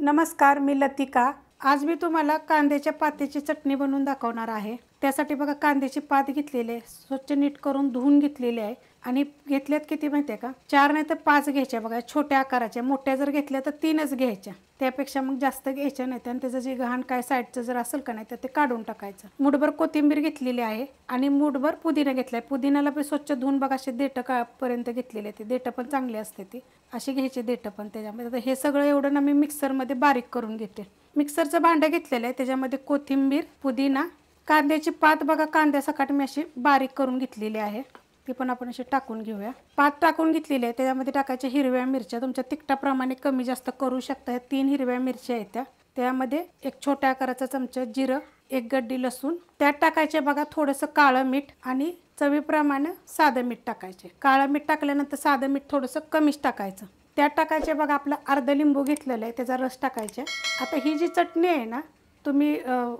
नमस्कार, मी लतिका। आज मी तुम्हाला कांद्याच्या पात्याची चटणी बनवून दाखवणार आहे। त्यासाठी बघा कांद्याची पात घेतलेली आहे, स्वच्छ नीट करून धुवून घेतलेली आहे आणि घेतल्यात किती माहिती आहे का, 4 नाही तर 5 घ्यायच्या बघा, छोट्या आकाराच्या। मोठ्या जर घेतल्या तर 3च घ्यायच्या, त्यापेक्षा मग जास्त घ्यायच्या नाही। आणि त्याचं जे घाण काय साईडचं जर असेल का नाही तर ते काढून टाकायचं। मुठभर कोथिंबीर घेतलेली आहे आणि मुठभर पुदिना घेतलाय। पुदिनाला पण स्वच्छ धुवून बघा, असे देठ पर्यंत घेतलेले, ते देठ पण चांगले असते, ती अशी घ्यायची देठ पण त्याच्यामध्ये। हे सगळं एवढं ना मी मिक्सरमध्ये बारीक करून घेते। मिक्सरचं भांडं घेतलेलं आहे, त्याच्यामध्ये कोथिंबीर, पुदिना, कांद्याची पात बघा, कांद्यासकट मी अशी बारीक करून घेतलेली आहे, ती पण आपण अशी टाकून घेऊया। पात टाकून घेतलेली आहे, त्याच्यामध्ये टाकायच्या हिरव्या मिरच्या, तुमच्या तिखटाप्रमाणे कमी जास्त करू शकता। 3 हिरव्या मिरच्या आहेत त्यामध्ये एक छोट्या आकाराचा चमचा जिरं, 1 गड्डी लसूण, त्यात टाकायचे बघा थोडंसं काळं मीठ आणि चवीप्रमाणे साधं मीठ टाकायचे। काळं मीठ टाकल्यानंतर साधं मीठ थोडंसं कमीच टाकायचं। त्यात टाकायचे बघा आपला अर्धा लिंबू घेतलेला आहे, त्याचा रस टाकायचा। आता ही जी चटणी आहे ना, तुम्ही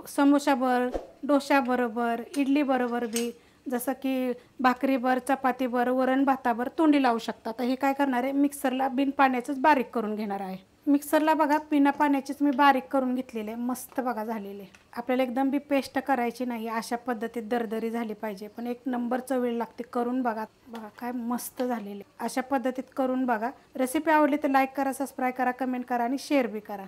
समोसाबर, डोशाबरोबर, इडलीबरोबर बी, जसं की भाकरीबर, चपातीबर, वरण भाताबर तोंडी लावू शकता। तर हे काय करणार आहे, मिक्सरला बिन पाण्याचंच बारीक करून घेणार आहे। मिक्सरला बघा बिना पाण्याचीच मी बारीक करून घेतलेले आहे, मस्त बघा झालेले। आपल्याला एकदम बी पेस्ट करायची नाही, अशा पद्धतीत दरदरी झाली पाहिजे, पण एक नंबर चवीला लागते। करून बघा, बघा काय मस्त झालेले। अशा पद्धतीत करून बघा। रेसिपी आवडली तर लाईक करा, सबस्क्राईब करा, कमेंट करा आणि शेअर बी करा।